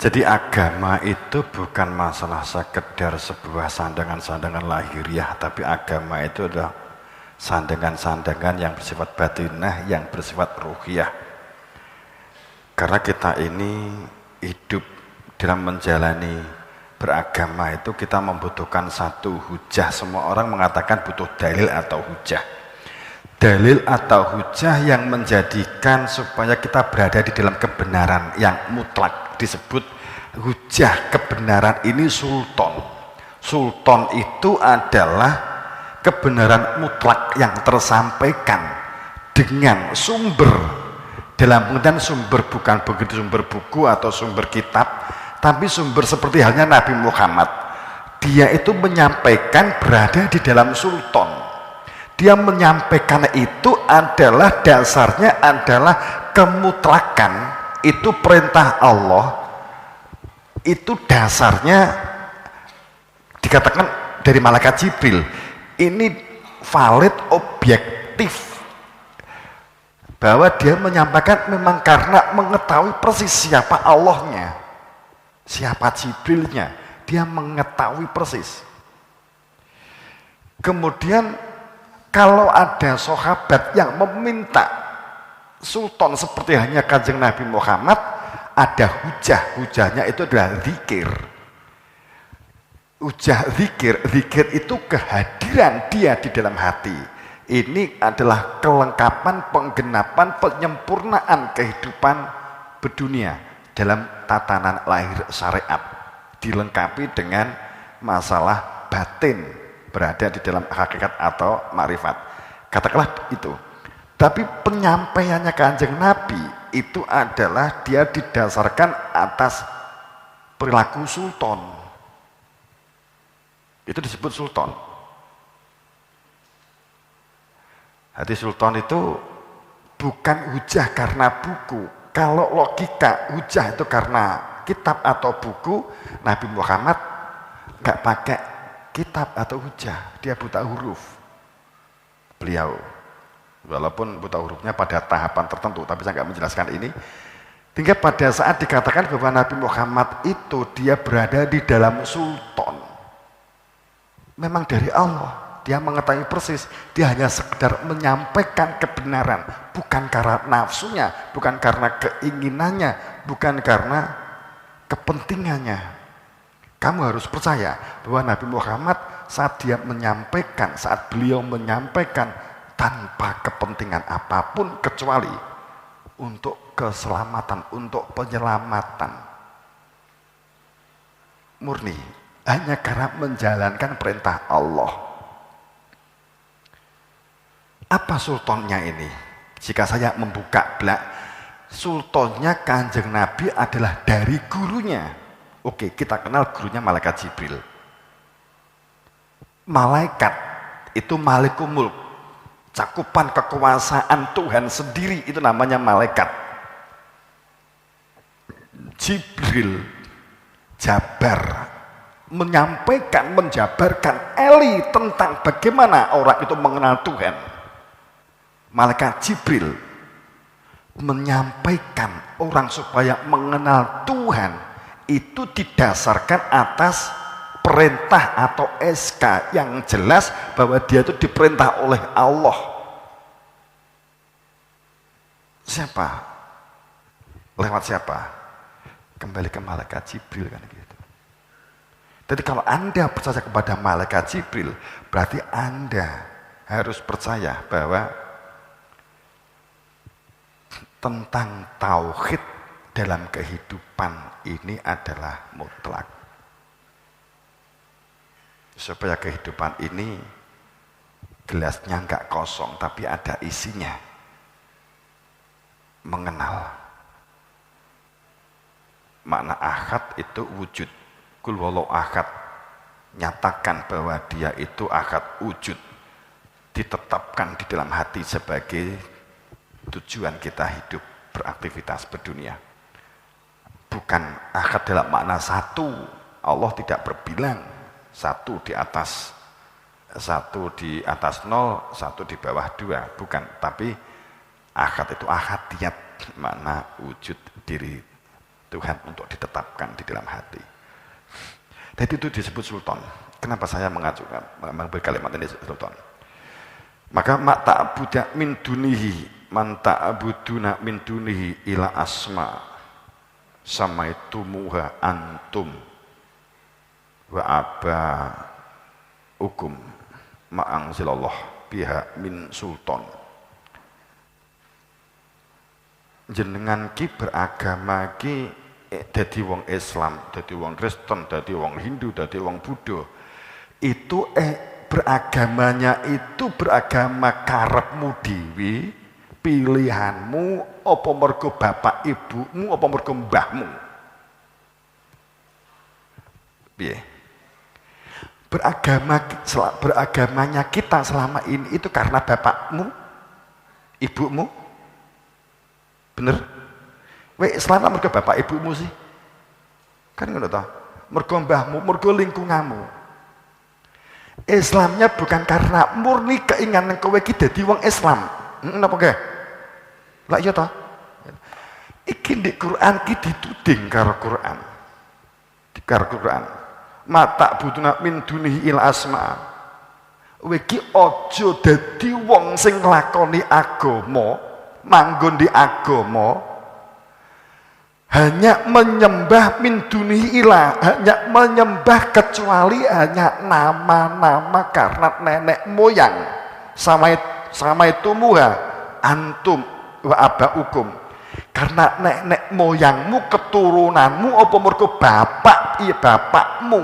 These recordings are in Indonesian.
Jadi agama itu bukan masalah sekedar sebuah sandangan-sandangan lahiriah, tapi agama itu adalah sandangan-sandangan yang bersifat batinah, yang bersifat ruhiyah. Karena kita ini hidup dalam menjalani beragama itu kita membutuhkan satu hujah. Semua orang mengatakan butuh dalil atau hujah. Dalil atau hujah yang menjadikan supaya kita berada di dalam kebenaran yang mutlak. Disebut hujah kebenaran ini sultan. Sultan itu adalah kebenaran mutlak yang tersampaikan dengan sumber, dalam pengertian sumber bukan begitu sumber buku atau sumber kitab, tapi sumber seperti halnya Nabi Muhammad. Dia itu menyampaikan berada di dalam sultan. Dia menyampaikan itu adalah dasarnya adalah kemutlakan. Itu perintah Allah, itu dasarnya dikatakan dari malaikat Jibril. Ini valid, objektif, bahwa dia menyampaikan memang karena mengetahui persis siapa Allahnya, siapa Jibrilnya, dia mengetahui persis. Kemudian kalau ada sahabat yang meminta sultan seperti hanya Kanjeng Nabi Muhammad, ada hujahnya itu adalah zikir. Hujah zikir itu kehadiran dia di dalam hati. Ini adalah kelengkapan, penggenapan, penyempurnaan kehidupan berdunia dalam tatanan lahir syariat, dilengkapi dengan masalah batin, berada di dalam hakikat atau ma'rifat. Katakanlah itu. Tapi penyampaiannya Kanjeng Nabi itu adalah dia didasarkan atas perilaku sultan. Itu disebut sultan. Hati sultan itu bukan hujah karena buku. Kalau logika hujah itu karena kitab atau buku, Nabi Muhammad nggak pakai kitab atau hujah, dia buta huruf. Beliau walaupun buta hurufnya pada tahapan tertentu, tapi saya nggak menjelaskan ini. Hingga pada saat dikatakan bahwa Nabi Muhammad itu dia berada di dalam sultan, memang dari Allah, dia mengetahui persis, dia hanya sekedar menyampaikan kebenaran, bukan karena nafsunya, bukan karena keinginannya, bukan karena kepentingannya. Kamu harus percaya bahwa Nabi Muhammad saat dia menyampaikan, saat beliau menyampaikan tanpa kepentingan apapun kecuali untuk keselamatan, untuk penyelamatan murni, hanya karena menjalankan perintah Allah. Apa sultannya ini? Jika saya membuka blak, sultannya Kanjeng Nabi adalah dari gurunya. Oke, kita kenal gurunya malaikat Jibril. Malaikat itu Malikul Mulk, cakupan kekuasaan Tuhan sendiri, itu namanya malaikat. Jibril Jabar menyampaikan, menjabarkan Eli tentang bagaimana orang itu mengenal Tuhan. Malaikat Jibril menyampaikan orang supaya mengenal Tuhan itu didasarkan atas perintah atau SK yang jelas bahwa dia itu diperintah oleh Allah. Siapa? Lewat siapa? Kembali ke malaikat Jibril kan gitu. Jadi kalau Anda percaya kepada malaikat Jibril, berarti Anda harus percaya bahwa tentang tauhid dalam kehidupan ini adalah mutlak. Supaya kehidupan ini gelasnya enggak kosong tapi ada isinya. Mengenal. Makna ahad itu wujud. Kul walau ahad, nyatakan bahwa dia itu ahad wujud, ditetapkan di dalam hati sebagai tujuan kita hidup beraktivitas berdunia. Bukan ahad dalam makna satu, Allah tidak berbilang satu di atas nol, satu di bawah dua, bukan. Tapi ahad itu ahadiyat, makna wujud diri Tuhan untuk ditetapkan di dalam hati. Jadi itu disebut sultan. Kenapa saya mengambil kalimat ini sultan? Maka mak ta'budu min dunihi man ta'buduna min dunihi ila asma samaitumuha antum wa aba hukum ma'angzilallah biha min sultan. Jenengan ki beragama ki dadi wong Islam, dadi wong Kristen, dadi wong Hindu, dadi wong Buddha. Itu beragamanya itu beragama karepmu dhewe, pilihanmu apa mergo bapak ibumu apa mergo mbahmu. Piye? Beragamanya kita selama ini itu karena bapakmu, ibumu. Bener? Weh, selama mergo bapak ibumu sih. Kan ngono ta? Mergo mbahmu, mergo lingkunganmu. Islamnya bukan karena murni keinginan kowe ki dadi wong Islam. Napa ge? Lah iya ta? Iki di Quran ki dituding karo Quran. Karo Quran. Mata buduna min dunihi il asma. Kowe ki aja dadi wong sing nglakoni agama, manggon di agama hanya menyembah min dunihi ilah, hanya menyembah kecuali hanya nama-nama karena nenek moyang sama itu muha antum wa abaukum, karena nenek moyangmu keturunanmu apa mergo bapak iya bapakmu.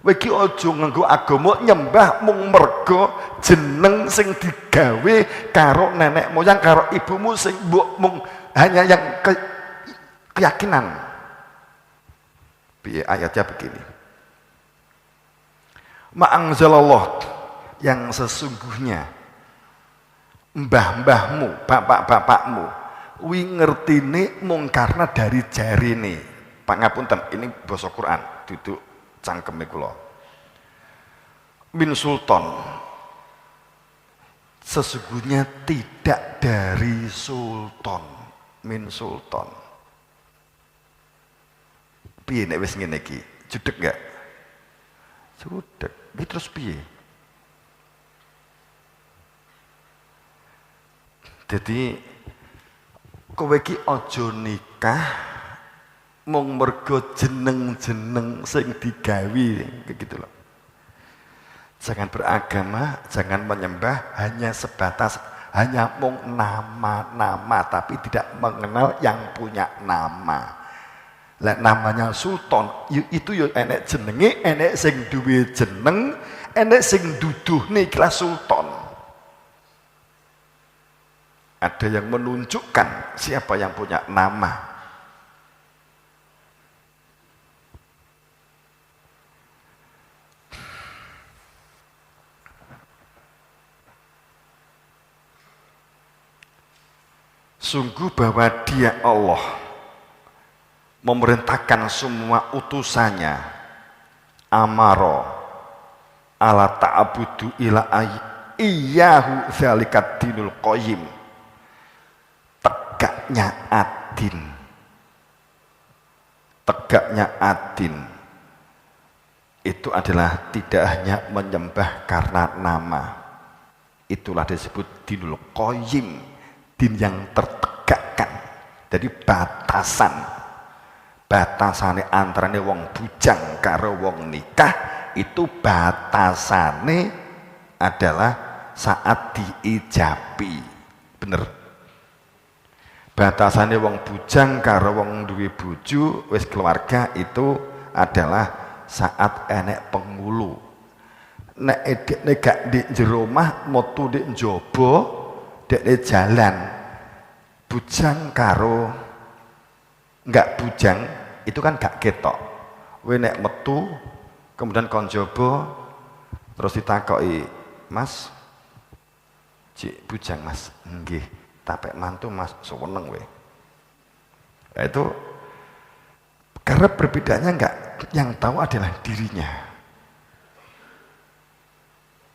Weki aja nganggo agama nyembah mung mergo jeneng sing digawe karo nenek moyang karo ibumu sing mbok mung hanya yang keyakinan. Ayatnya begini. Ma'angzalallah, yang sesungguhnya mbah-mbahmu, bapak-bapakmu wi ngertine mung karena dari jarine. Pangapunten, ini basa Quran, duduk cangkeme kula. Min sultan, sesungguhnya tidak dari sultan. Min sultan. Piye nek wis ngene iki? Judeg enggak? Judeg. Iki terus piye? Jadi kowe iki aja nikah mung mergo jeneng-jeneng sing digawe gitu loh. Jangan beragama, jangan menyembah hanya sebatas hanya mung nama-nama tapi tidak mengenal yang punya nama. Lah namanya sultan itu ya enek jenenge, enek sing duwe jeneng, enek sing duduhne ikhlas sultan. Ada yang menunjukkan siapa yang punya nama. Sungguh bahwa Dia Allah memerintahkan semua utusannya amaro ala ta'budu ila iyyahu dzalikat dinul qayyim, tegaknya adin itu adalah tidak hanya menyembah karena nama, itulah disebut dinul qayyim, din yang tertegakkan. Jadi batasane antarane wong bujang karo wong nikah itu batasane adalah saat diijabi. Bener? Batasane wong bujang karo wong duwe bojo wis keluarga itu adalah saat enek pengulu. Nek gak di jero omah metu di njaba dekne jalan bujang karo enggak bujang itu kan gak ketok. Kowe nek metu kemudian kon njaba terus ditakoki, "Mas, cik bujang Mas?" "Nggih, tapek mantu Mas, seneng we." Nah, itu karena perbedaannya enggak, yang tahu adalah dirinya.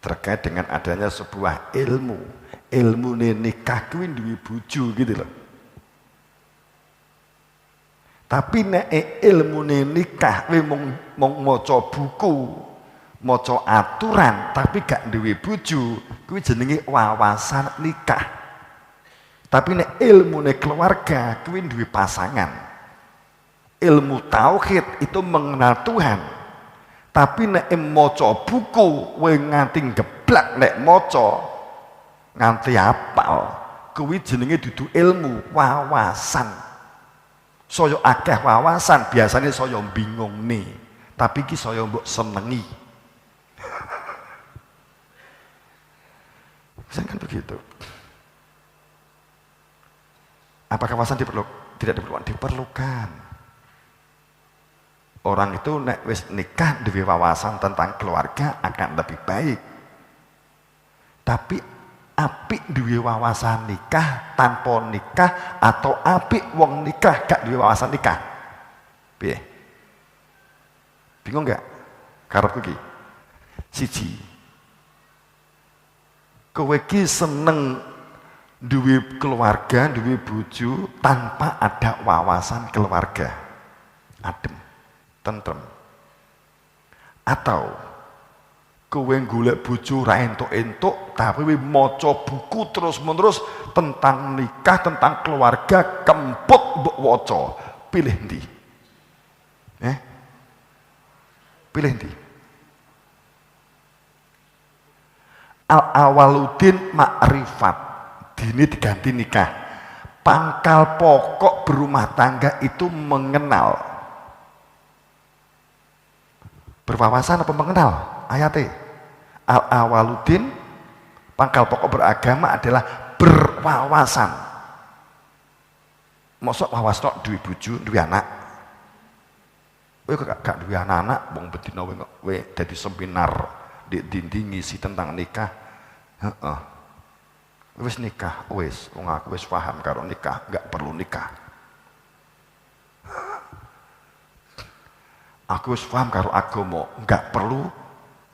Terkait dengan adanya sebuah ilmu nikah kuwi duwe bojo gitu loh. Tapi nek ilmune nikah kowe mung maca buku, maca aturan tapi gak duwe bojo, kuwi jenenge wawasan nikah. Tapi nek ilmune keluarga kuwi duwe pasangan. Ilmu tauhid itu mengenal Tuhan. Tapi nek maca buku kowe nganti geblak nek maca nganti apal, kuwi jenenge dudu ilmu, wawasan. Saya akeh wawasan, biasanya saya bingung nih. Tapi iki saya mbok senengi. Kan begitu. Apakah wawasan tidak diperlukan? Diperlukan. Orang itu nek wis nikah duwe wawasan tentang keluarga akan lebih baik. Tapi apik duwe wawasan nikah tanpa nikah atau apik wong nikah gak duwe wawasan nikah? Piye? Bingung gak? Karepku iki. Siji. Kowe iki seneng duwe keluarga, duwe bojo tanpa ada wawasan keluarga. Adem, tentrem. Atau kowe golek bojo ra entuk-entuk tapi kowe maca buku terus-menerus tentang nikah, tentang keluarga, kemput mbok waca. Pilih ndi? Pilih ndi? Al-awaludin makrifat, dini diganti nikah. Pangkal pokok berumah tangga itu mengenal. Berwawasan apa mengenal? Ayatnya al-awaludin, pangkal pokok beragama adalah berwawasan. Mosok wawasan duwe bojo, duwe anak. Kowe gak duwe anak, wong bedina kowe dadi seminar di dinding ngisi tentang nikah. Heeh. Wis nikah, wis wong aku wis paham karo nikah, gak perlu nikah. Aku wis paham karo agama, gak perlu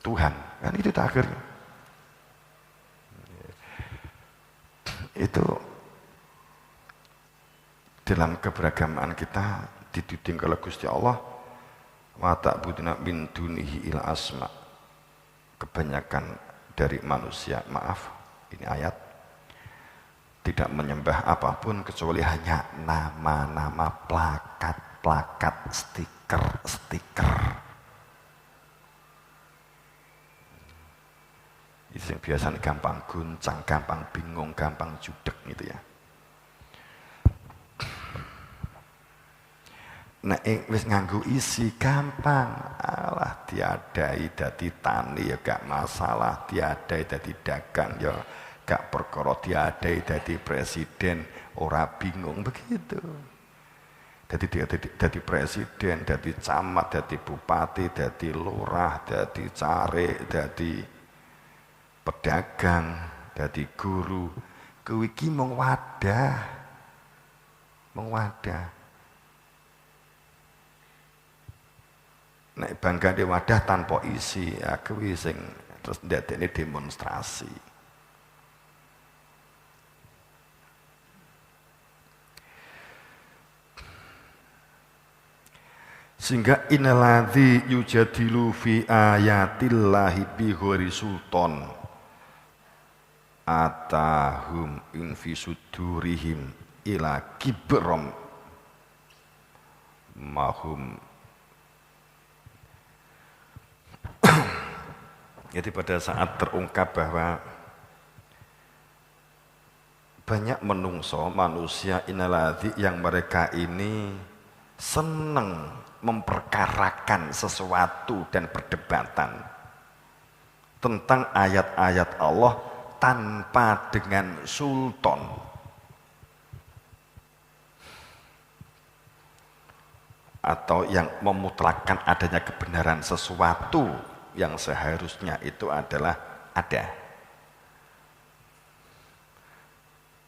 Tuhan. Kan itu akhirnya. Itu dalam keberagaman kita dididik oleh Gusti Allah, wa ta'buduna min dunihi ila asma. Kebanyakan dari manusia, maaf, ini ayat, tidak menyembah apapun kecuali hanya nama-nama, plakat-plakat, stiker-stiker. Itu yang biasanya gampang guncang, gampang bingung, gampang judek gitu ya. Nek wis nganggo isi gampang, alah diadai dadi tani ya gak masalah, diadai dadi dagang ya gak perkara, diadai dadi presiden ora bingung begitu. Dadi presiden, dadi camat, dadi bupati, dadi lurah, dadi carik, dadi pedagang, dadi guru, kuwi iki mung wadah. Mung wadah. Nek bangga di wadah tanpa isi, aku sing terus ndadekne demonstrasi. Sehingga inaladzi yujadilu fi ayatillahi bi ghairi sultan atahum in fi sudurihim ila kibram mahum. Jadi pada saat terungkap bahwa banyak menungso manusia inaladzi yang mereka ini senang memperkarakan sesuatu dan perdebatan tentang ayat-ayat Allah tanpa dengan sultan. Atau yang memutlakkan adanya kebenaran sesuatu yang seharusnya itu adalah ada.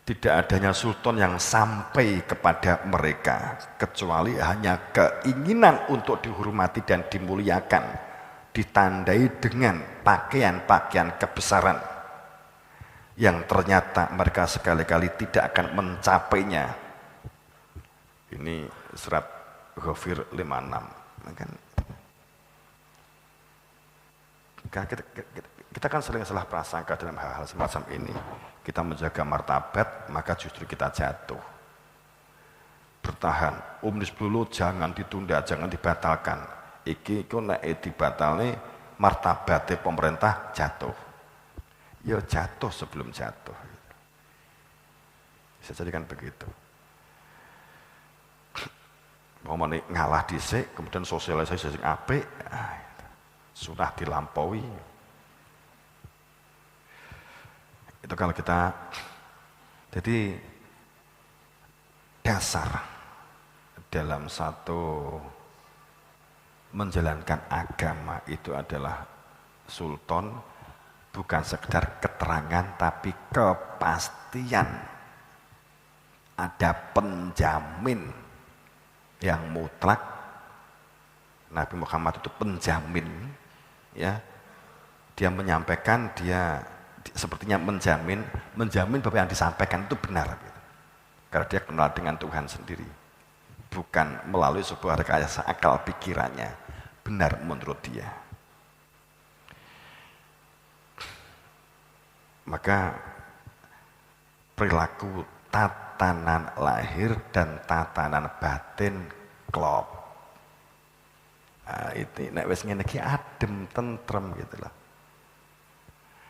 Tidak adanya sultan yang sampai kepada mereka kecuali hanya keinginan untuk dihormati dan dimuliakan, ditandai dengan pakaian-pakaian kebesaran yang ternyata mereka sekali-kali tidak akan mencapainya. Ini surat Ghafir 56. Kan kita kan sering salah prasangka dalam hal-hal semacam ini. Kita menjaga martabat, maka justru kita jatuh. Bertahan, omnibus law jangan ditunda, jangan dibatalkan. Iki ku nek dibatalne martabatnya pemerintah jatuh. Ya jatuh sebelum jatuh. Bisa jadi kan begitu. Mau ngalah dhisik, kemudian sosialisasi sing apik, sudah dilampaui. Itu kalau kita, jadi dasar dalam satu menjalankan agama itu adalah sultan bukan sekedar keterangan tapi kepastian, ada penjamin yang mutlak. Nabi Muhammad itu penjamin, ya. Dia menyampaikan, dia sepertinya menjamin bahwa yang disampaikan itu benar, gitu. Karena dia kenal dengan Tuhan sendiri, bukan melalui sebuah rekayasa akal pikirannya, benar menurut dia. Maka perilaku tatanan lahir dan tatanan batin klop. Nah, itu nek wis ngene iki adem tentrem gitu loh.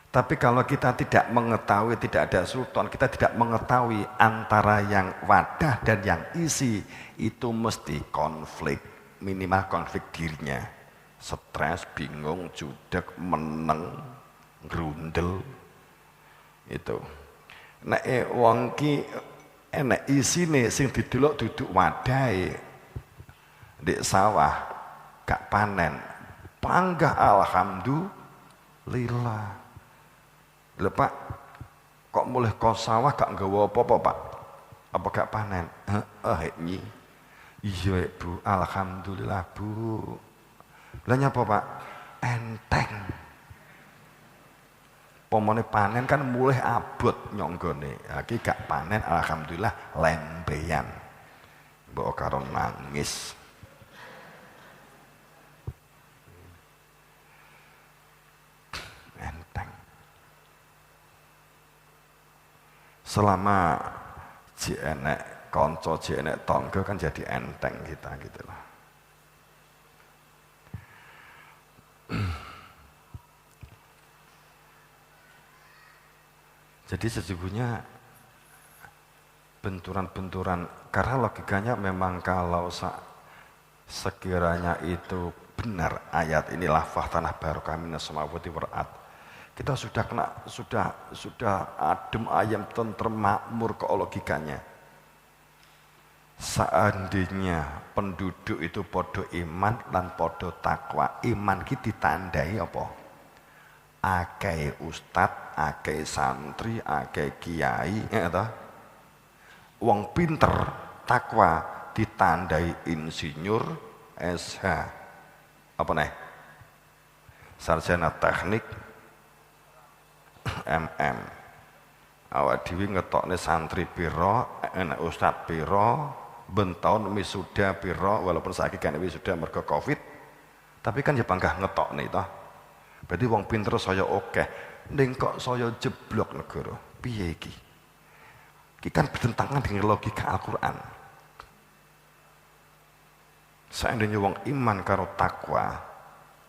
Tapi kalau kita tidak mengetahui, tidak ada sultan, kita tidak mengetahui antara yang wadah dan yang isi, itu mesti konflik, minimal konflik dirinya. Stres, bingung, judek, meneng, grundel. Itu. Nek wong ki enek isine sing didelok duduk wadahe ndek sawah gak panen, panggah alhamdulillah. Lho Pak, kok mulih kok sawah gak nggawa apa-apa Pak? Apa gak panen? Nyi. Iya Bu, alhamdulillah Bu. Lah nyapa Pak? Enteng. Pomone panen kan mulih abot nyonggone. Iki gak panen alhamdulillah lembeyan. Mbok karo nangis. Enteng. Selama enek kanca, enek tangga kan jadi enteng kita gitu loh. Jadi sesungguhnya benturan-benturan, karena logikanya memang kalau sekiranya itu benar ayat inilah tanah barokah minas samawati wal ard, kita sudah kena, sudah adem ayam tentrem makmur kok logikanya. Seandainya penduduk itu podo iman dan podo takwa, iman kita ditandai apa? Akeh ustad, akeh santri, akeh kiai, wong pinter, takwa ditandai insinyur, SH, apa nih? Sarjana teknik, MM. Awak dhewe ngetokne santri pira, enak ustad pira, bentaun wisuda pira, walaupun saiki kan wisuda mergo Covid, tapi kan ya panggah ngetokne toh. Berarti wong pinter saya oke, ning kok saya jeblok negara. Piye iki? Iki kan bertentangan dengan logika Al-Qur'an. Seandainya wong iman karo takwa,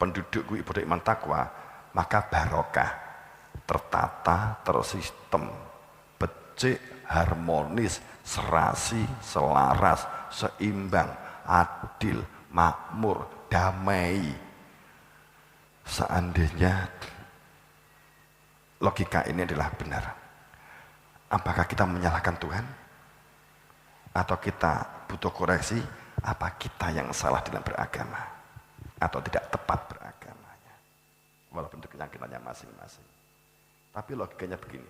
penduduk kuwi pada iman takwa, maka barokah, tertata, tersistem, becik, harmonis, serasi, selaras, seimbang, adil, makmur, damai. Seandainya logika ini adalah benar, apakah kita menyalahkan Tuhan? Atau kita butuh koreksi? Apa kita yang salah dalam beragama? Atau tidak tepat beragamanya? Walaupun itu keyakinannya masing-masing. Tapi logikanya begini,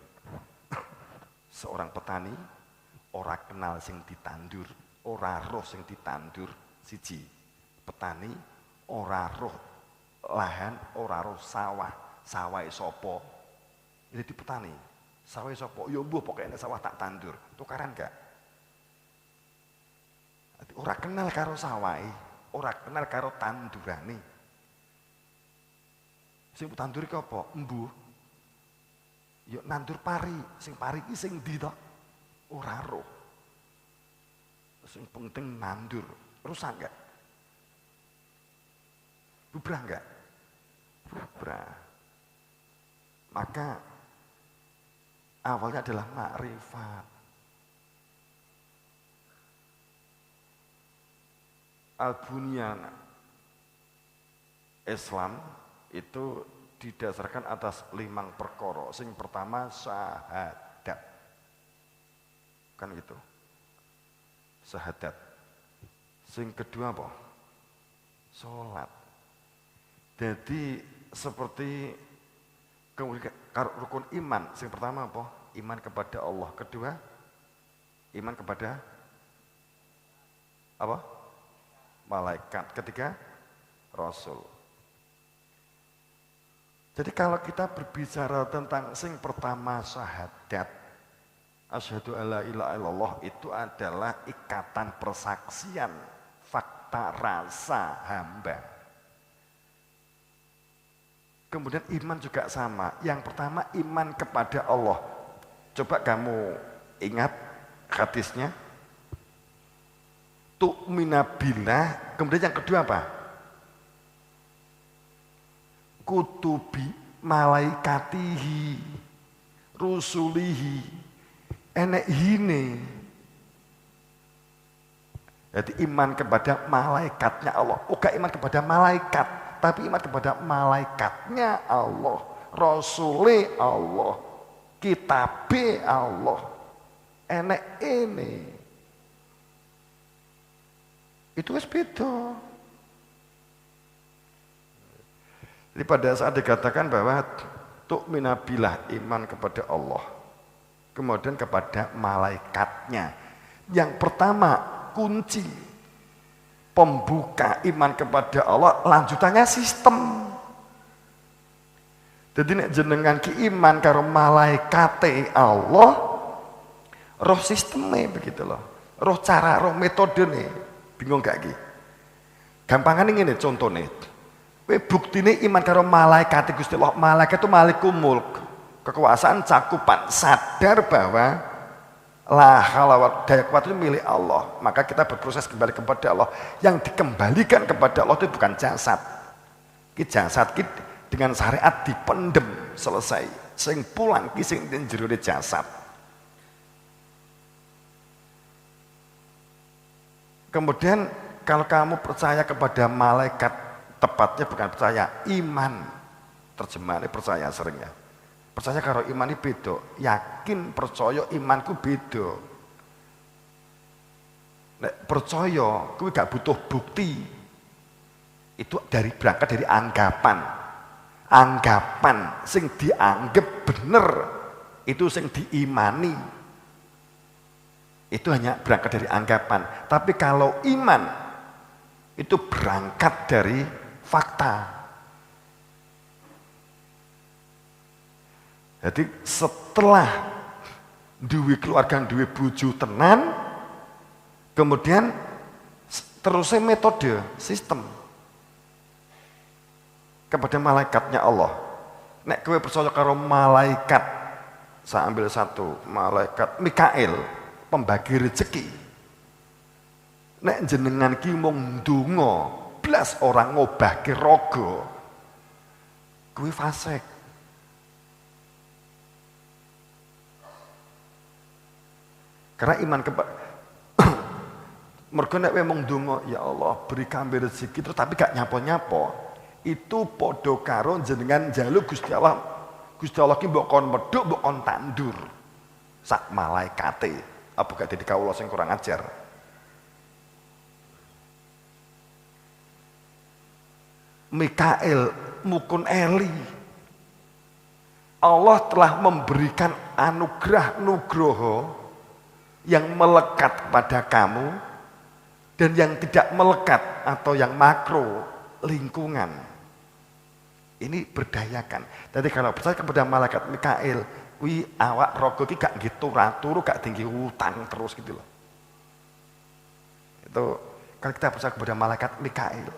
seorang petani ora kenal sing ditandur, ora roh sing ditandur, siji. Petani ora roh lahan, ora roh sawah, sawahe sapa? Jadi petani, sawahe sapa? Ya mbuh pokoke sawah tak tandur. Tukaran gak? ora kenal karo sawahe, ora kenal karo tandurane. Sing tandur iki apa? Embuh. Ya nandur pari, sing pari iki sing ndi to? Ora roh. Sing penting nandur, rusak enggak? Bubrah enggak? Bubrah. Maka awalnya adalah makrifat. Al-Bunyan Islam itu didasarkan atas 5 perkara. Sing pertama syahadat. Kan gitu. Syahadat. Sing kedua apa? Salat. Jadi seperti rukun iman. Sing pertama apa? Iman kepada Allah. Kedua, iman kepada apa? Malaikat. Ketiga, Rasul. Jadi kalau kita berbicara tentang sing pertama syahadat, asyhadu alla ilaha illallah, itu adalah ikatan persaksian, fakta rasa hamba. Kemudian iman juga sama. Yang pertama iman kepada Allah. Coba kamu ingat hadisnya. Tu'mina billah. Kemudian yang kedua apa? Kutubi malaikatihi rusulihi enek hine. Jadi iman kepada malaikatnya Allah. Bukan iman kepada malaikat, tapi iman kepada malaikatnya Allah, rasule Allah, kitabe Allah. Enek ini. Itu wis beda. Jadi pada saat dikatakan bahwa tu'mina billah, iman kepada Allah, kemudian kepada malaikatnya. Yang pertama kunci pembuka iman kepada Allah, lanjutannya sistem. Jadi nek jenengan ki iman karo malaikate Allah, roh sistemnya begitu loh. Roh cara, roh metode nih. Bingung gak ki? Gampangan ini contohnya. Buktine iman karo malaikat Gusti Allah. Malaikat itu malikum mulk, kekuasaan, cakupan, sadar bahwa la haula daya kuat itu milik Allah. Maka kita berproses kembali kepada Allah. Yang dikembalikan kepada Allah itu bukan jasad. Ki jasad ki dengan syariat dipendem selesai. Sing pulang ki sing jero jasad. Kemudian kalau kamu percaya kepada malaikat, tepatnya bukan percaya, iman. Terjemahannya percaya seringnya. Percaya karo iman ini beda. Yakin percaya imanku beda. Nek percaya kuwi gak butuh bukti. Itu berangkat dari anggapan. Anggapan sing dianggap bener itu sing diimani. Itu hanya berangkat dari anggapan. Tapi kalau iman itu berangkat dari fakta. Jadi setelah duwe keluarga, duwe bojo tenan, kemudian terusnya metode, sistem kepada malaikatnya Allah. Nek kowe percaya karo malaikat, saya ambil satu, malaikat Mikail, pembagi rezeki. Nek jenengan ki mung ndonga, blas orang ngobahke raga, kuwi fasik. Karena iman kepada mergo nek mung ndonga, ya Allah beri kami rezeki terus tapi gak nyapo-nyapo, itu padha karo jenengan njaluk Gusti Allah. Gusti Allah ki mbok kon medhuk, mbok kon tandur. Sak malaikate, apa gak dadi kawula sing kurang ajar. Mikail mukun Eli, Allah telah memberikan anugerah nugroho yang melekat pada kamu dan yang tidak melekat atau yang makro lingkungan. Ini berdayakan. Jadi kalau percaya kepada malaikat Mikail, wi awak rogo ki gak gitu turu gak tinggi utang terus gitu loh. Itu Kalau kita percaya kepada malaikat Mikail.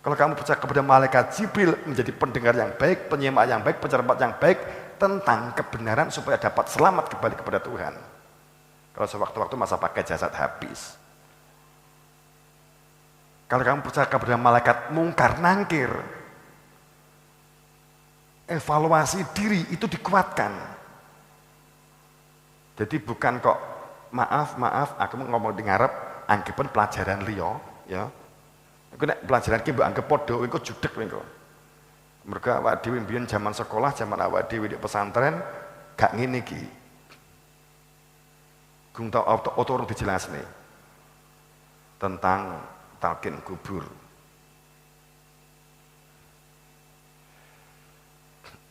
Kalau kamu percaya kepada malaikat Jibril menjadi pendengar yang baik, penyimak yang baik, pencermat yang baik tentang kebenaran supaya dapat selamat kembali kepada Tuhan. Kalau sewaktu-waktu masa pakai jasad habis. Kalau kamu percaya kepada malaikat mungkar nangkir, evaluasi diri itu dikuatkan. Jadi bukan kok maaf, aku ngomong di ngarep, anggapan pelajaran liya, ya. Iku nek pelajaran ki mbok anggap padha, iku judeg engko. Mergo awak dhewe mbiyen zaman sekolah, zaman awak dhewe di pesantren gak ngene iki. Gung tau otorong dijelasne tentang talqin kubur.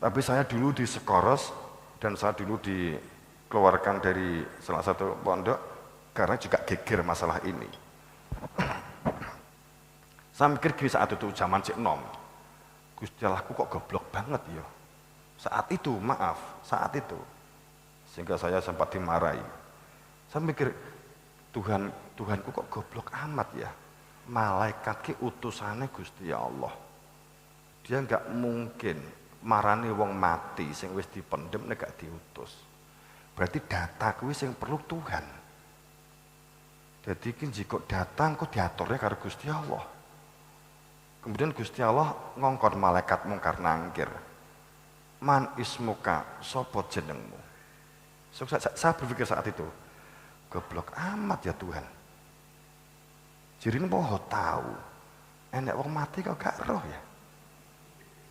Tapi saya dulu di Sekoros dan saya dulu dikeluarkan dari salah satu pondok karena juga geger masalah ini. Saya mikir gini saat itu zaman Cik Nom, Gusti Allahku kok goblok banget ya. Saat itu, maaf, saat itu. Sehingga saya sempat dimarahi. Saya mikir, Tuhanku kok goblok amat ya. Malaikat ki utusannya Gusti Allah. Dia enggak mungkin marani wong mati sing wis dipendem nek gak diutus. Berarti data kuwi sing perlu Tuhan. Jadi ki jika datang kok diaturnya karo Gusti Allah. Kemudian Gusti Allah ngongkon malaikat mungkar nangkir. Man ismuka, sapa jenengmu? Saya berpikir saat itu, goblok amat ya Tuhan. Jadi ini mau tahu, enek wong mati kok gak roh ya?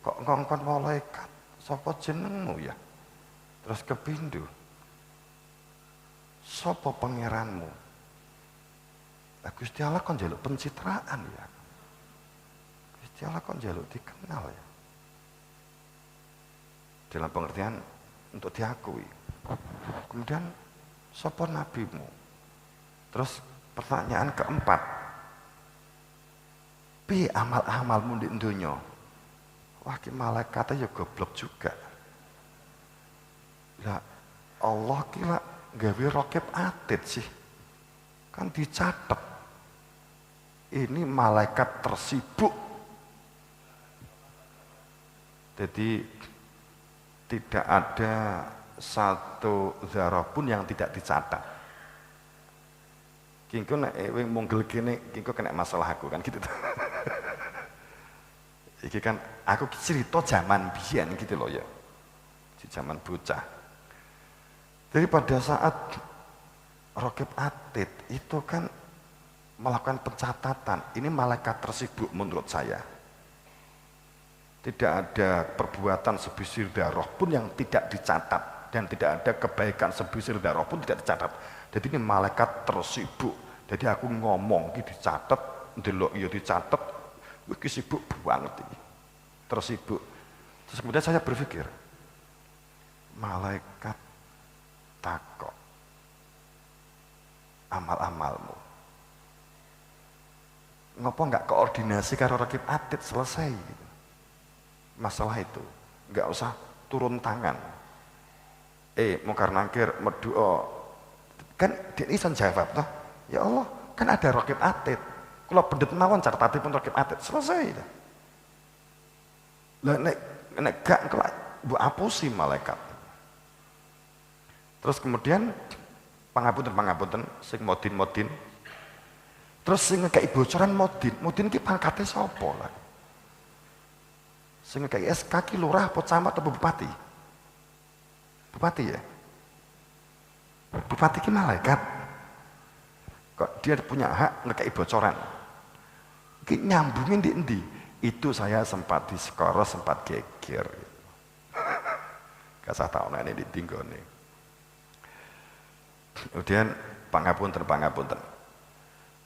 Kok ngongkon malaikat, sapa jenengmu ya? Terus kepindu, sapa pangeranmu? Gusti Allah kon njaluk pencitraan ya. Gusti Allah kon njaluk dikenal ya. Dalam pengertian untuk diakui. Kemudian sapa nabimu? Terus pertanyaan keempat, piye amal-amalmu di dunya? Wah, ki malaikatnya ya goblok juga. Lah Allah kira gawe rokib atid sih. Kan dicatat. Ini malaikat tersibuk. Jadi tidak ada satu zarah pun yang tidak dicatat. Kingko nek wing munggel kene, kingko kena masalah aku kan gitu. Iki kan aku cerita zaman biyen gitu loh ya. Di zaman bocah. Jadi pada saat Rokib Atid itu kan melakukan pencatatan. Ini malaikat tersibuk menurut saya. Tidak ada perbuatan sebisir darah pun yang tidak dicatat. Dan tidak ada kebaikan sebisir darah pun tidak dicatat. Jadi ini malaikat tersibuk. Jadi aku ngomong ini dicatat, ndelok ya dicatat, iki sibuk banget ini. Tersibuk. Terus kemudian saya berpikir, malaikat takok amal-amalmu. Ngopo enggak koordinasi karo Rokib Atid selesai gitu. Masalah itu, enggak usah turun tangan. Mungkar nangkir medua. Kan dia iso jawab toh. Ya Allah, kan ada Rokib Atid. Kalau pendet mawon catatipun Rokib Atid selesai. Lah nek gak kok mbok apusi malaikat. Terus kemudian pangapunten sing modin. Terus sing ngekeki bocoran modin ki pangkate sapa lah? Sing ngekeki SK ki lurah apa camat apa bupati? Bupati ya? Bupati ki malaikat. Kok dia punya hak ngekeki bocoran? Ki nyambungin di endi? Itu saya sempat di Sekoros, sempat geger. Kasah tahu ini ditinggone. Kemudian pangapunten.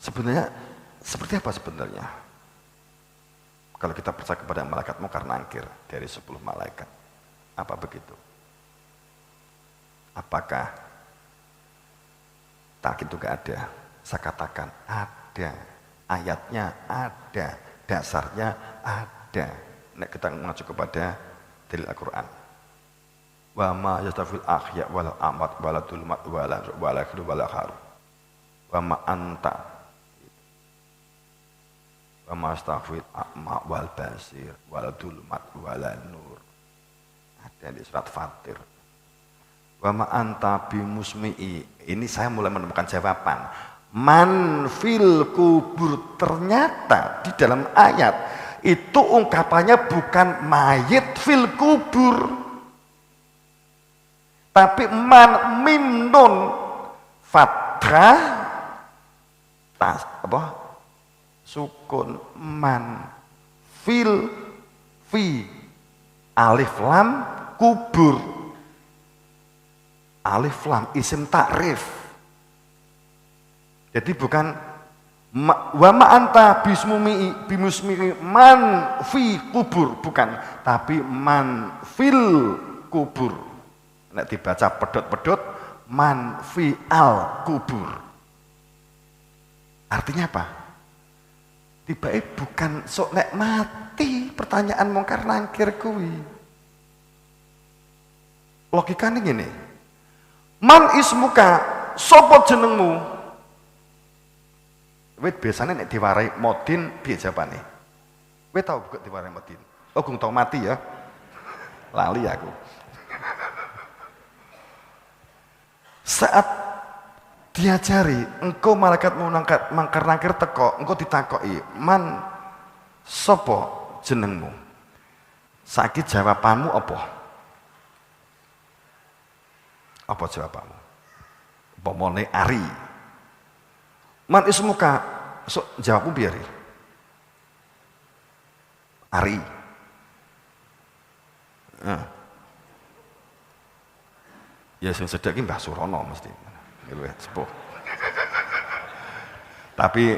Sebenarnya seperti apa sebenarnya? Kalau kita percaya kepada malaikat mungkar nangkir dari 10 malaikat, apa begitu? Apakah talqin itu gak ada? Saya katakan ada, ayatnya ada, dasarnya ada. Nek kita mengacu kepada dalil Al-Quran. Wa ma yastafil ahya wal amat wala tulmat wala khairu wala kharu. Wa ma anta wa mastafil a'ma wal basir wal dulmat wal nur. Ada di surat Fatir. Wa ma anta bimusmi'i. Ini saya mulai menemukan jawaban. Man fil kubur, ternyata di dalam ayat itu ungkapannya bukan mayit fil kubur, tapi man mim nun fathah tas apa sukun man fil fi alif lam kubur, alif lam isim takrif. Jadi bukan wa ma anta bimusmi man fi kubur, bukan, tapi man fil kubur. Nek dibaca pedot-pedot man fi al kubur. Artinya apa? Tiba-tiba bukan sok nek mati pertanyaan mungkar nangkir kuwi. Logikane ngene. Man ismuka, sapa jenengmu? Wit biasanya nek diwarai modin piye jawabane? Wit tau buka diwarai modin? Oh, gung tau mati ya. Lali aku. Saat diajari, engkau malaikat mengangkat mangkar-nangkir teko, engkau ditakoki, man sapa jenengmu? Saiki jawabanmu apa? Apa jawabanmu? Pomone Ari. Man ismuka, so, jawabmu biar Ari. Ya sing sedek ki Mbah Surono mesti. Sepuh. Tapi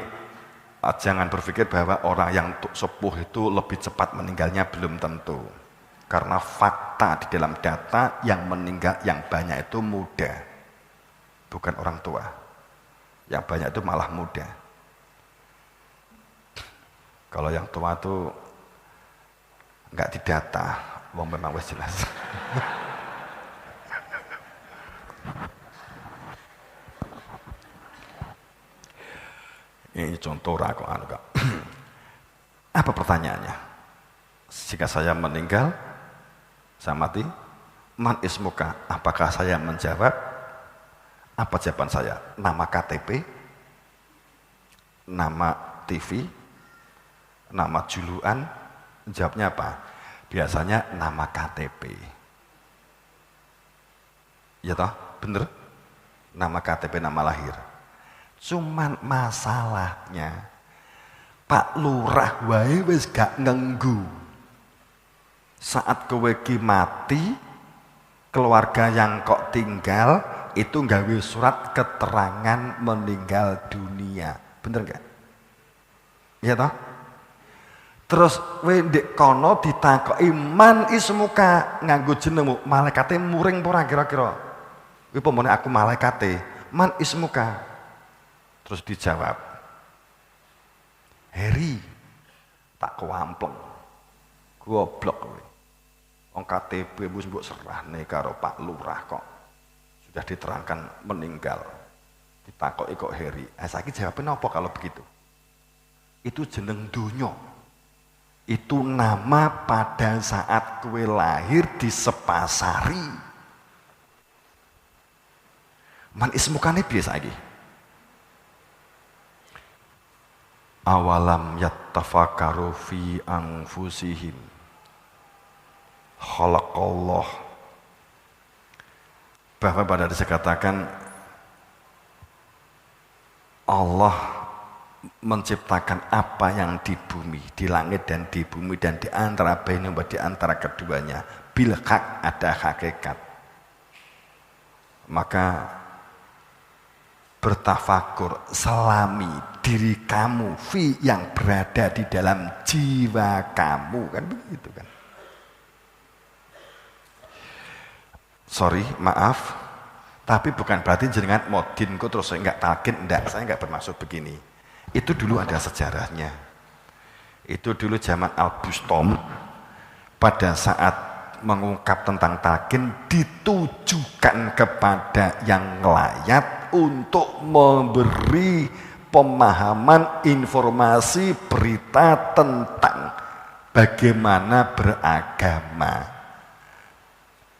jangan berpikir bahwa orang yang sepuh itu lebih cepat meninggalnya, belum tentu. Karena fakta di dalam data yang meninggal yang banyak itu muda. Bukan orang tua. Yang banyak itu malah muda. Kalau yang tua itu enggak didata, wong memang wis jelas. Ini contoh kok anu Kak. Apa pertanyaannya? Jika saya meninggal, saya mati, man ismuka, apakah saya menjawab? Apa jawaban saya? Nama KTP, nama TV, nama juluan, jawabnya apa? Biasanya nama KTP. Ya toh, bener? Nama KTP, nama lahir. Cuman masalahnya Pak Lurah wae wis gak ngenggu. Saat kowe ki mati, keluarga yang kok tinggal itu nggawe surat keterangan meninggal dunia. Bener gak? Iya toh? Terus kowe ndek kono ditakoki man ismuka, nganggo jenengmu, malaikate muring ora kira-kira. Kuwi pomone aku malaikate, man ismuka. Terus dijawab, Heri, tak kewampleng, goblok kowe. Wong KTP wis mbok serahne karo Pak Lurah kok. Sudah diterangkan meninggal. Ditakoki kok Heri. Saiki jawabnya apa kalau begitu? Itu jeneng donya. Itu nama pada saat kowe lahir di Sepasari. Man ismukane biasa lagi. Awalam yattafakaru fi anfusihim khalaqallah, bahwa pada dikatakan Allah menciptakan apa yang di bumi, di langit dan di bumi dan di antara bainahuma, di antara keduanya, bil haq, ada hakikat. Maka bertafakur, selami diri kamu fi yang berada di dalam jiwa kamu, kan begitu kan. Sorry, maaf, tapi bukan berarti jenengan modinku terus saya enggak talkin, enggak, saya enggak bermaksud begini. Itu dulu ada sejarahnya. Itu dulu zaman Al-Bustom, pada saat mengungkap tentang talkin ditujukan kepada yang layak untuk memberi pemahaman informasi berita tentang bagaimana beragama.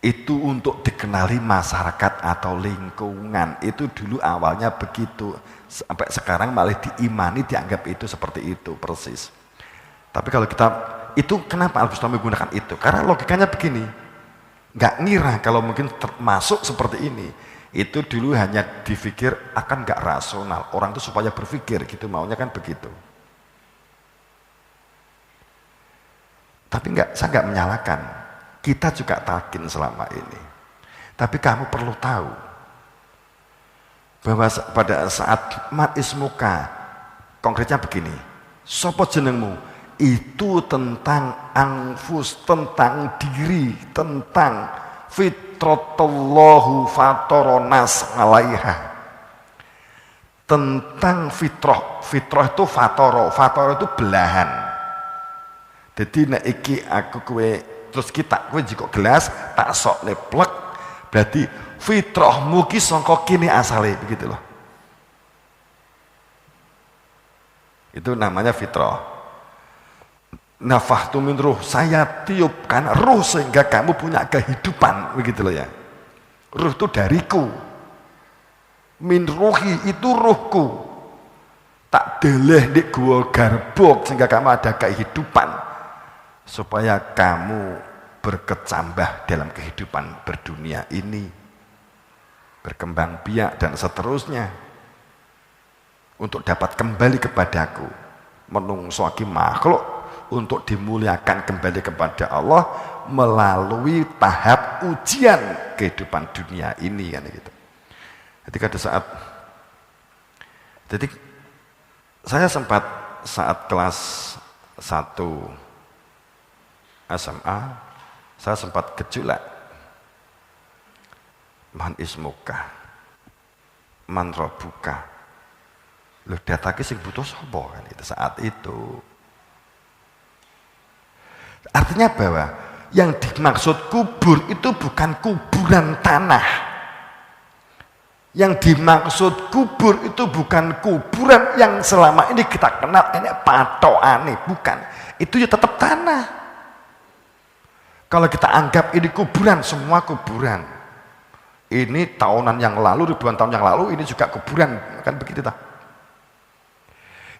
Itu untuk dikenali masyarakat atau lingkungan. Itu dulu awalnya begitu. Sampai sekarang malah diimani, dianggap itu seperti itu persis. Tapi kalau kita, itu kenapa Al-Bustami menggunakan itu? Karena logikanya begini, nggak ngira kalau mungkin termasuk seperti ini. Itu dulu hanya dipikir akan nggak rasional. Orang itu supaya berpikir gitu, maunya kan begitu. Tapi saya nggak menyalahkan. Kita juga talqin selama ini. Tapi kamu perlu tahu bahwa pada saat mat ismuka, konkretnya begini, sopo jenengmu, itu tentang anfus, tentang diri, tentang fitratallahu fatoronas alaiha, tentang fitrah. Fitrah itu fatoro itu belahan. Jadi nek iki aku kue terus kita kowe jiko gelas tak sok leplek, berarti fitrahmu ki sangka kene asale, begitu loh. Itu namanya fitrah. Nafahtu min ruh, saya tiupkan ruh sehingga kamu punya kehidupan, begitu loh ya. Ruh itu dariku. Min ruhi itu ruhku. Tak deleh di gua garbok sehingga kamu ada kehidupan. Supaya kamu berkecambah dalam kehidupan berdunia ini, berkembang biak dan seterusnya, untuk dapat kembali kepadaku. Menungso ki makhluk untuk dimuliakan kembali kepada Allah melalui tahap ujian kehidupan dunia ini, kan gitu. Jadi pada jadi saya sempat saat kelas 1 SMA, saya sempat gejolak. Man ismuka, man robuka. Loh, data sing butuh sapa kan itu saat itu. Artinya bahwa yang dimaksud kubur itu bukan kuburan tanah. Yang dimaksud kubur itu bukan kuburan yang selama ini kita kenal ini patokane, bukan. Itu ya tetap tanah. Kalau kita anggap ini kuburan, semua kuburan. Ini tahunan yang lalu, ribuan tahun yang lalu, ini juga kuburan, kan begitu tak?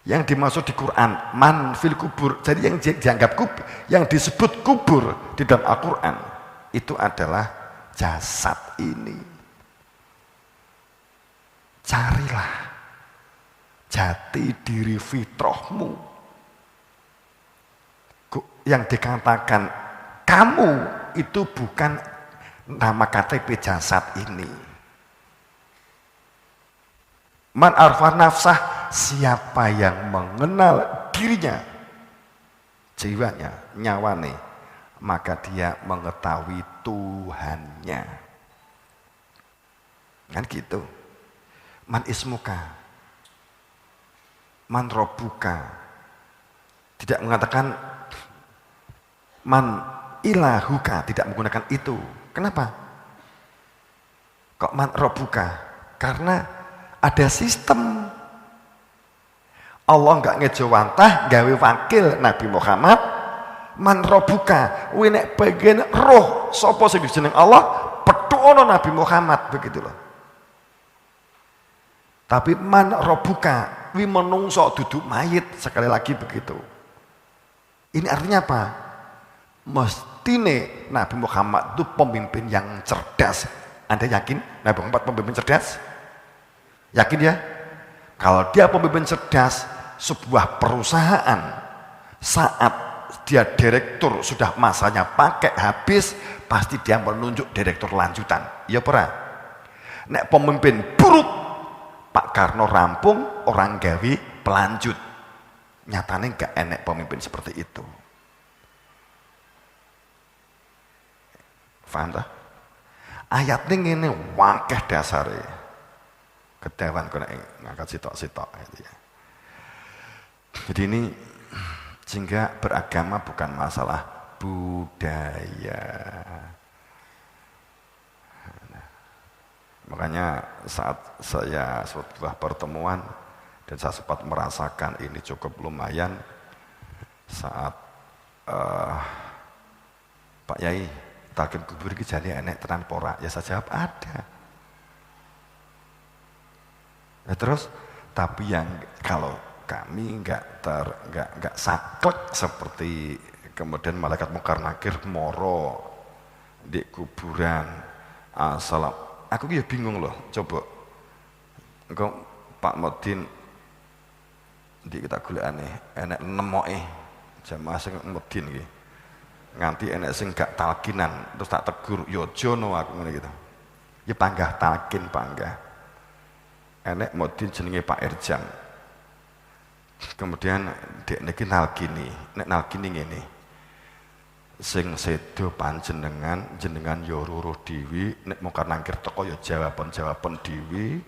Yang dimaksud di Quran, man fil kubur. Jadi yang dianggap kubur, yang disebut kubur di dalam Al-Quran, itu adalah jasad ini. Carilah jati diri fitrahmu. Yang dikatakan kamu itu bukan nama KTP jasad ini. Man arfa nafsah, siapa yang mengenal dirinya, jiwanya, nyawane, maka dia mengetahui Tuhannya. Kan gitu. Man ismuka, man robuka. Tidak mengatakan man ilahuka, tidak menggunakan itu. Kenapa? Kok man robuka? Karena ada sistem. Allah enggak ngejawantah gawe wakil Nabi Muhammad man robuka. Winek bagian roh sapa sing dijeneng Allah petukono Nabi Muhammad, begitu loh. Tapi man robuka wi menungso duduk mayit, sekali lagi begitu. Ini artinya apa? Mestine Nabi Muhammad itu pemimpin yang cerdas. Anda yakin Nabi Muhammad pemimpin cerdas? Yakin ya? Kalau dia pemimpin cerdas, sebuah perusahaan saat dia direktur sudah masanya pakai habis, pasti dia menunjuk direktur lanjutan. Ya pernah. Nek pemimpin buruk, Pak Karno rampung, orang gawe pelanjut. Nyatanya enggak enek pemimpin seperti itu. Paham tak? Ayat ini wakeh dasare. Kedewan kena ngangkat sitok-sitok gitu ya. Jadi ini sehingga beragama bukan masalah budaya. Makanya saat saya sebuah pertemuan Dan saya sempat merasakan ini cukup lumayan saat Pak Yai, talqin kubur iki jane enek tenan pora. Ya saya jawab ada. Ya terus, tapi yang kalau kami enggak saklek seperti kemudian malaikat mungkar nakir moro di kuburan. Asal aku ya bingung loh, coba engko Pak Modin di kita golekane enek nemoke jamaah sing Modin iki. Nganti enek sing gak talkinan terus tak tegur, yo jono aku ngene gitu. Ya panggah talkin panggah. Enek Modin jenenge Pak Erjang. Kemudian dek niki nalkini, nek nalkini ngene. Sing sedo panjenengan, jenengan yo ruruh dhewe, nek mungkar nangkir teko yo jawaban dhewe.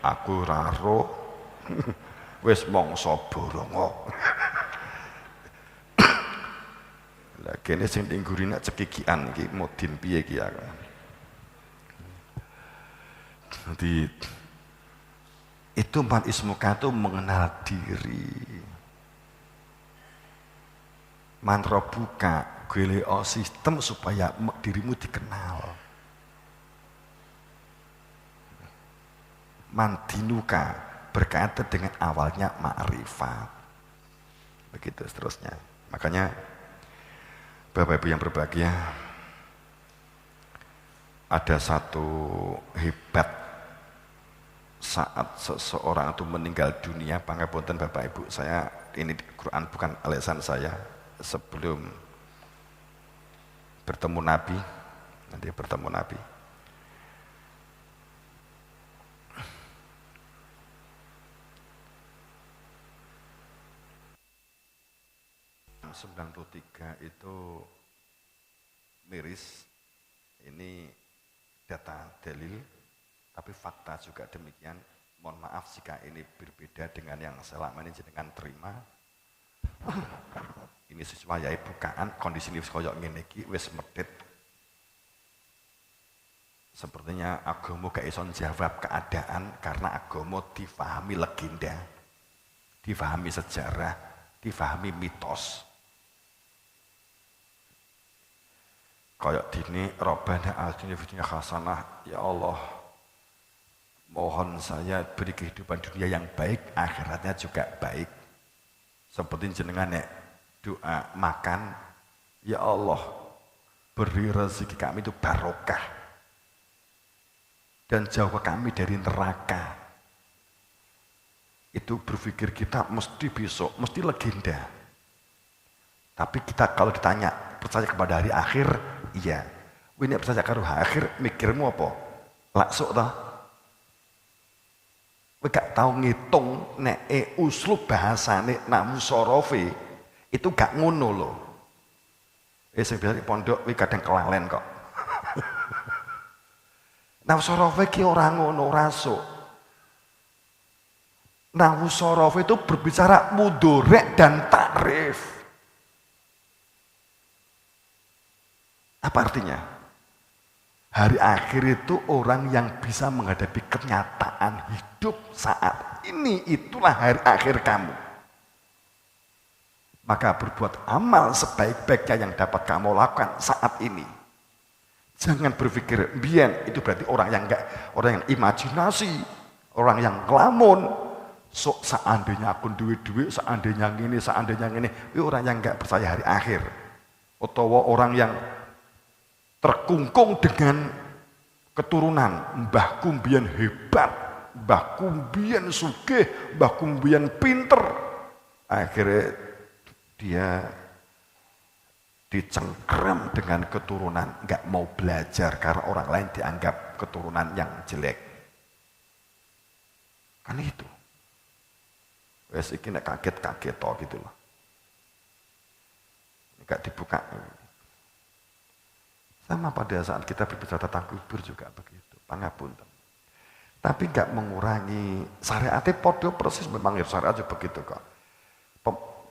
Aku raro wis mangsa boronga. Lah kene sing tinggurine cekikian iki Modin piye iki aku. Nanti itu empat ismuka itu mengenal diri. Mantra buka, golek sistem supaya dirimu dikenal. Mandinuka berkaitan dengan awalnya ma'rifat. Begitu seterusnya. Makanya Bapak Ibu yang berbahagia, ada satu hebat saat seseorang itu meninggal dunia, pangapunten Bapak Ibu, saya ini Quran bukan alasan saya, sebelum bertemu Nabi, nanti bertemu Nabi. Tahun 93 itu miris, ini data dalil, tapi fakta juga demikian. Mohon maaf jika ini berbeda dengan yang selama ini jenengan terima. Ini sesuai bukaan, kondisi ini koyok ngene iki wis medhit. Sepertinya agama gak iso jawab keadaan karena agama difahami legenda, difahami sejarah, difahami mitos. Kayak dini Rabbana atina fid dunya hasanah, ya Allah mohon saya beri kehidupan dunia yang baik, akhiratnya juga baik. Seperti jenengan doa makan, ya Allah beri rezeki kami itu barokah dan jauh kami dari neraka. Itu berpikir kita mesti besok, mesti legenda. Tapi kita kalau ditanya percaya kepada hari akhir, iya. Ini percaya kepada hari akhir, mikirmu apa? Laksuk toh? Kowe gak tau ngitung nek uslub bahasane namu sorofe itu gak ngono lho. Sing biasa di pondok kowe kadang kelalen kok. Namu sorofe ki ora ngono, ora sok. Namu sorofe itu berbicara mudorek dan takrif. Apa artinya? Hari akhir itu orang yang bisa menghadapi kenyataan hidup saat ini, itulah hari akhir kamu. Maka berbuat amal sebaik-baiknya yang dapat kamu lakukan saat ini. Jangan berpikir biyen, itu berarti orang yang imajinasi, orang yang ngelamun. So, seandainya aku duit-duit, seandainya gini, itu orang yang enggak percaya hari akhir. Atau orang yang terkungkung dengan keturunan Mbah Kumbian hebat, Mbah Kumbian sugih, Mbah Kumbian pinter. Akhirnya dia dicengkram dengan keturunan, nggak mau belajar karena orang lain dianggap keturunan yang jelek. Kan itu. Wes iki nek kaget-kaget toh gitu loh. Enggak dibuka. Sama pada saat kita berbicara tentang kubur juga begitu, pangapunten. Tapi enggak mengurangi syariatnya podo proses memang syariat juga begitu kok.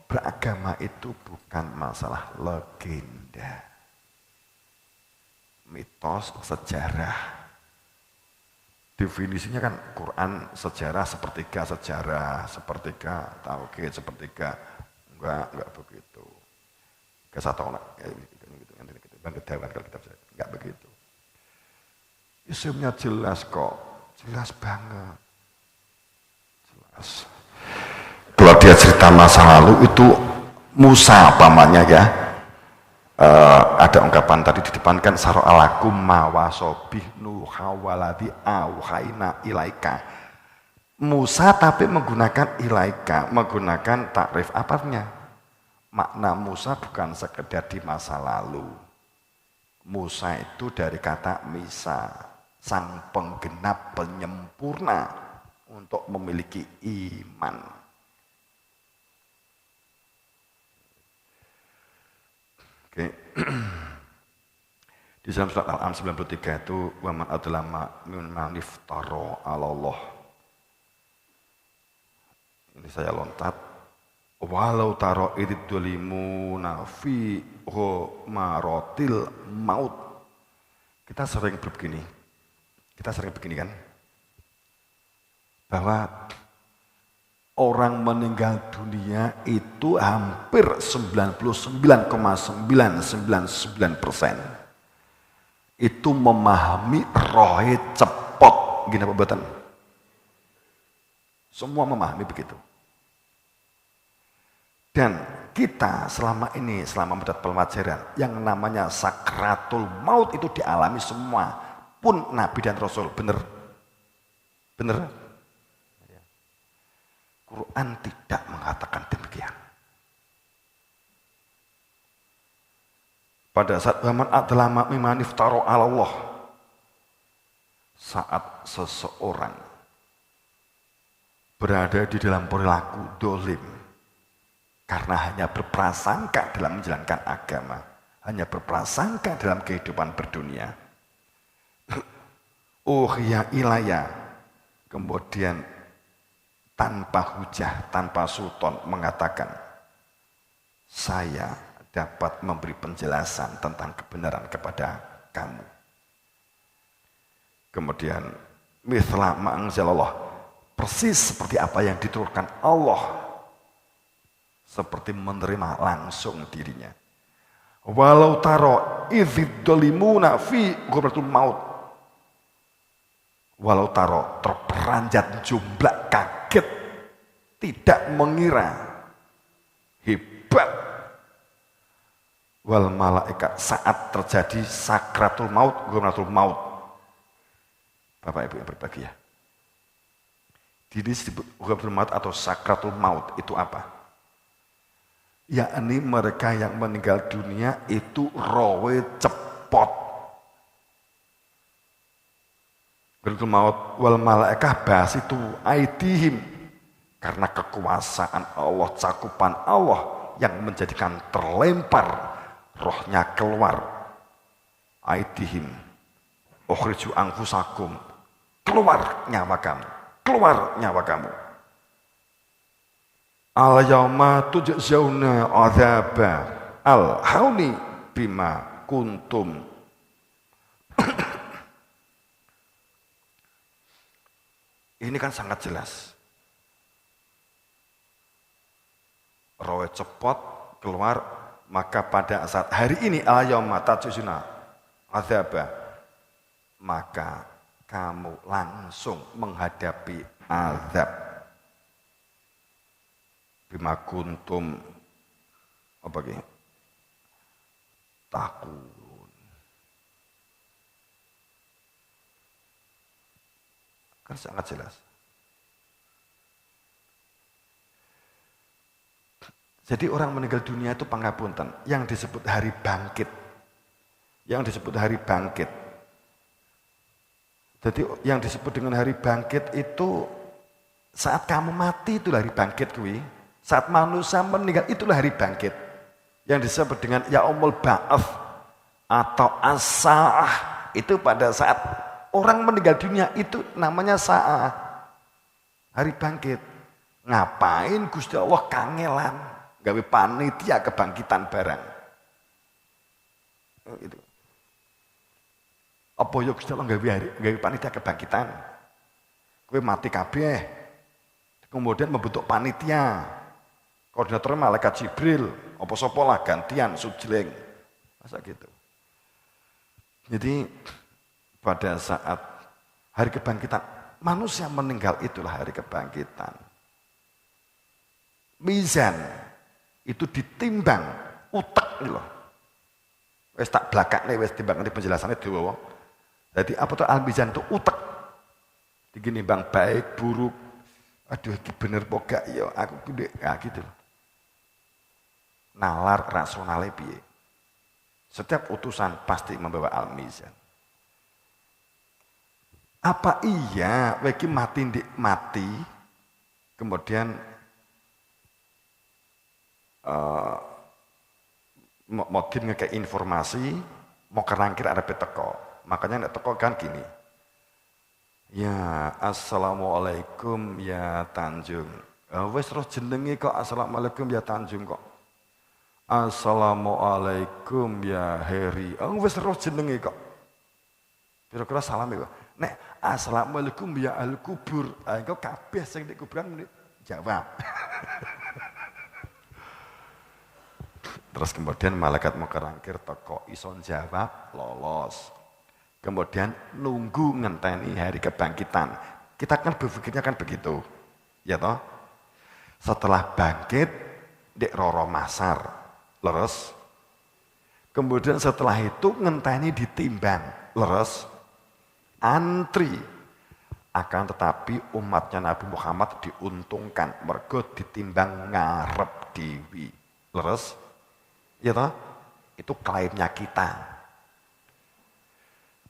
Beragama itu bukan masalah legenda, mitos, sejarah. Definisinya kan Quran sejarah, sepertiga tauhid, sepertiga enggak begitu. Kesatuan gitu. Bang kedawan kalau kita enggak begitu. Isimnya jelas kok, jelas banget. Jelas. Kalau dia cerita masa lalu itu Musa pamannya ya. Ada ungkapan tadi di depan kan sara'alakum mawasobih nuhawaladi awhaina ilaika. Musa tapi menggunakan ilaika, menggunakan takrif apanya? Makna Musa bukan sekedar di masa lalu. Musa itu dari kata misa, sang penggenap penyempurna untuk memiliki iman. Oke. Di dalam surat Al-An'am 93 itu wa man adlama mimman iftara 'ala Allah. Ini saya loncat. Walau taro idid dolimuna fi maratil maut. Kita sering begini kan, bahwa orang meninggal dunia itu hampir 99,999% itu memahami rohe cepot, gini apa buatan? Semua memahami begitu. Dan kita selama mendapat pelajaran yang namanya sakratul maut itu dialami semua, pun Nabi dan Rasul, bener? Quran tidak mengatakan demikian. Pada saat zaman adalah mimman iftara 'ala Allah, saat seseorang berada di dalam perilaku dolim karena hanya berprasangka dalam menjalankan agama, hanya berprasangka dalam kehidupan berdunia. Ya ilaya, kemudian tanpa hujah, tanpa sultan mengatakan, saya dapat memberi penjelasan tentang kebenaran kepada kamu. Kemudian mithla ma'anzalallah, persis seperti apa yang diturunkan Allah, seperti menerima langsung dirinya. Walau taro idzid dolimuna fi ghurratul maut, walau taro terperanjat jumlah kaget, tidak mengira, hebat. Wal malaikat saat terjadi sakratul maut, ghurratul maut. Bapak Ibu yang berbahagia. Ini disebut ghurratul maut atau sakratul maut itu apa? Yakni mereka yang meninggal dunia itu rowe cepot. Ghurratul maut wal malaikah bahas itu aidihim, karena kekuasaan Allah, cakupan Allah yang menjadikan terlempar rohnya keluar. Aidihim ukhriju anfusakum, keluar nyawa kamu. Al yauma tujzauna adzaba al hauni bima kuntum. Ini kan sangat jelas. Roh cepot keluar, maka pada saat hari ini al yauma tujzauna adzaba, maka kamu langsung menghadapi azab. Bima kuntum apa gitu? Takun. Kan sangat jelas. Jadi orang meninggal dunia itu pangapunten, yang disebut hari bangkit. Jadi yang disebut dengan hari bangkit itu saat kamu mati, itulah hari bangkit kuwi. Saat manusia meninggal itulah hari bangkit. Yang disebut dengan yaumul ba'ats atau as-sa'ah, itu pada saat orang meninggal dunia itu namanya sa'ah. Hari bangkit. Ngapain Gusti Allah kangelan gawe panitia kebangkitan barang. Itu. Apa ya Gusti Allah gawe panitia kebangkitan? Kowe mati kabeh. Kemudian membentuk panitia. Koordinatornya malaikat Jibril, apa sapa lah gantian sujling. Masa gitu. Jadi pada saat hari kebangkitan, manusia meninggal itulah hari kebangkitan. Mizan itu ditimbang utek loh. Wes tak blakakne wes timbangane penjelasannya diwowo. Jadi apa tuh al-mizan itu utek. Dinimbang baik buruk. Aduh iki bener apa gak ya aku gede gitu loh. Nalar rasionale piye. Setiap utusan pasti membawa al-mizan. Apa iya weki mati kemudian modin ngekei informasi mau kerangkir ada peteko. Makanya nek teko kan gini. Ya, assalamualaikum ya Tanjung. Wes terus jenenge kok assalamualaikum ya Tanjung kok. Assalamualaikum ya Heri. Wes terus jenenge kok. Kira-kira salam ya. Nek assalamualaikum ya al-kubur. Engko kabeh sing di kuburan jawab. Terus kemudian malaikat mau kerangkir teko ison jawab lolos. Kemudian nunggu ngenteni hari kebangkitan. Kita kan berpikirnya kan begitu. Ya toh? Setelah bangkit dek roro masar. Leres. Kemudian setelah itu ngenteni ditimbang. Leres. Antri. Akan tetapi umatnya Nabi Muhammad diuntungkan. Mergo ditimbang ngarep dewi. Leres. Ya toh? Itu klaimnya kita.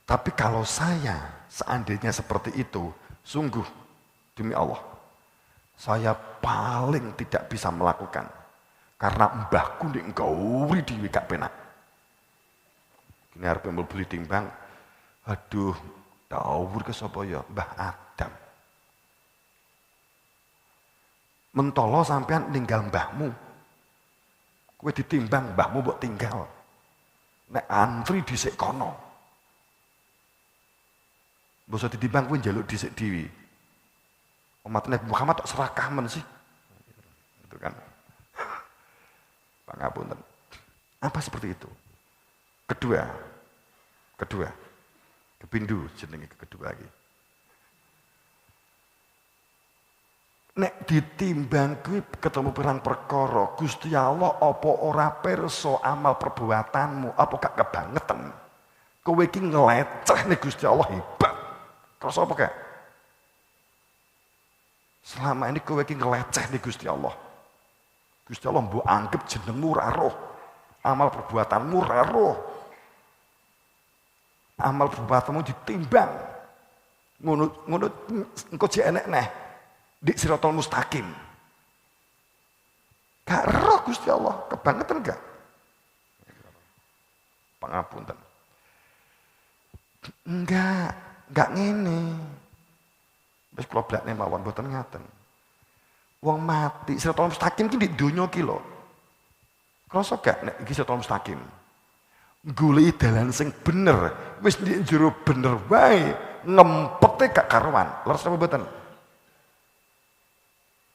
Tapi kalau saya seandainya seperti itu, sungguh demi Allah, saya paling tidak bisa melakukan. Karena mbahku nek gauri dhewe gak penak. Kene arep beli timbang, aduh, dawur ke sapa ya? Mbah Adam. Mentolo sampean ninggal mbahmu. Kowe ditimbang mbahmu mbok tinggal. Nek antri dhisik kono. Boso ditimbang kowe njaluk dhisik dhewe. Umat Nabi Muhammad tok serakah men sih. Itu kan. Pangapunten. Apa seperti itu? Kedua. Kepindu jenenge kedua lagi. Nek ditimbang kuwi ketemu pirang perkara, Gusti Allah apa ora pirsa amal perbuatanmu, apa gak kebangetan? Kowe iki nglecehne Gusti Allah hebat. Terus apa kek? Selama ini kowe iki nglecehne Gusti Allah. Gusti Allah mbok anggap jenengmu ra roh. Amal perbuatanmu ra roh. Amal perbuatanmu ditimbang. Ngono engko jek enek neh. Di Siratal Mustaqim. Gak roh Gusti Allah, kebangetan gak? Pangapunten. Enggak ngene. Wis kula blakne mawon mboten ngaten. Wong mati Siratal Mustaqim ki ndek donya ki lho. Krasa gak nek iki Siratal Mustaqim? Goleki dalan sing bener, wis ndek jero bener wae, ngempete gak karuan. Leres apa mboten?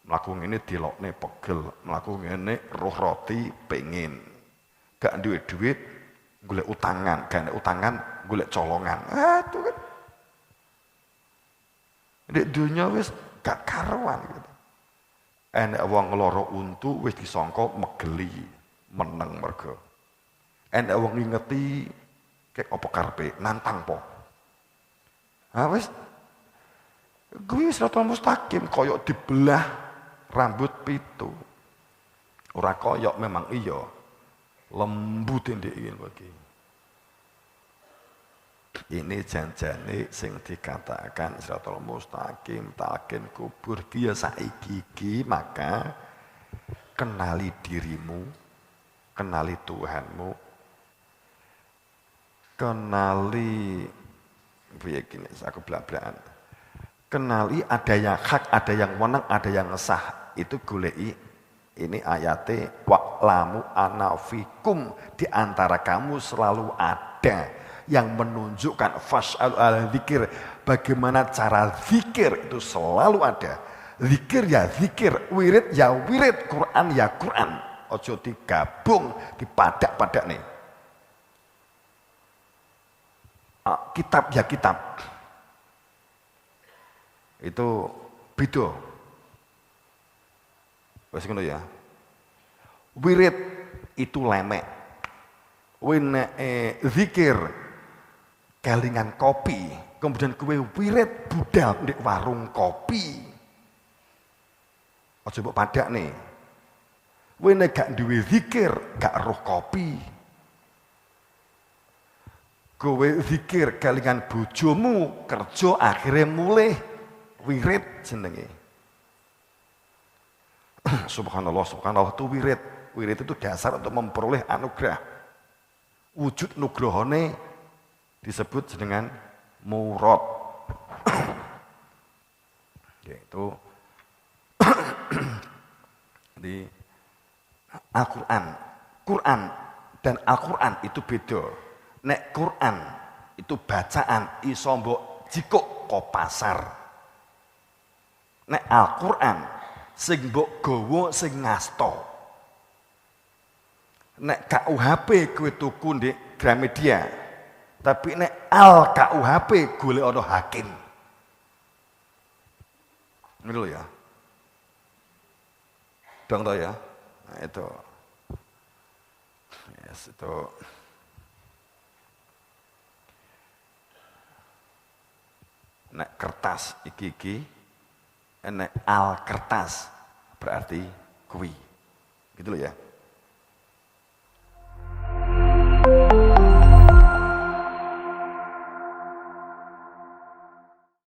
Mlaku ngene dilokne pegel, mlaku ngene roh roti pengin. Gak duwe duit, golek utangan, gak utangan, golek colongan. Itu kan. Di dunia wis gak karuan gitu. Enek wong loro untu wis disangka megeli, meneng mergo. Enek wong ngingeti kek apa karepe, nantang po. Wis kuwi Siratal Mustaqim koyok dibelah rambut pitu. Ora koyok memang iya. Lembut ndek iki bagi. Ini janjane sing dikatakan Siratal Mustaqim, takin kubur dia saiki iki, maka kenali dirimu, kenali Tuhanmu, kenali piye gini aku blak-blakan. Kenali ada yang hak, ada yang wenang, ada yang sah. Itu goleki ini ayate wa'lamu ana fikum, di antara kamu selalu ada yang menunjukkan fas'al al-zikir, bagaimana cara zikir itu selalu ada. Zikir ya zikir, wirid ya wirid, Quran ya Quran. Ojo digabung, dipadak-padak nih. Kitab ya kitab. Itu beda. Wes ngono ya. Wirid itu lemek. Zikir kelingan kopi. Kemudian kue wirid budal di warung kopi. Ojo mbok padak nih. Wene gak duwe zikir, gak roh kopi. Kowe zikir kelingan bojomu, kerja akhirnya mulih wirid jenenge. Subhanallah, subhanallah itu wirid. Wirid itu dasar untuk memperoleh anugerah. Wujud nugrohone disebut dengan murad. Yaitu di Al-Quran. Quran dan Al-Quran itu beda. Nek Quran itu bacaan iso mbok jikuk ko pasar. Nek Al-Quran sing mbok gawa sing ngasta. Nek KUHP kowe tuku ndek Gramedia. Tapi nek Al KUHP golek ana hakim. Ngono ya. Dong toh ya. Nah, itu. Yes, itu. Nek kertas iki nek al kertas berarti kuwi. Gitu loh ya.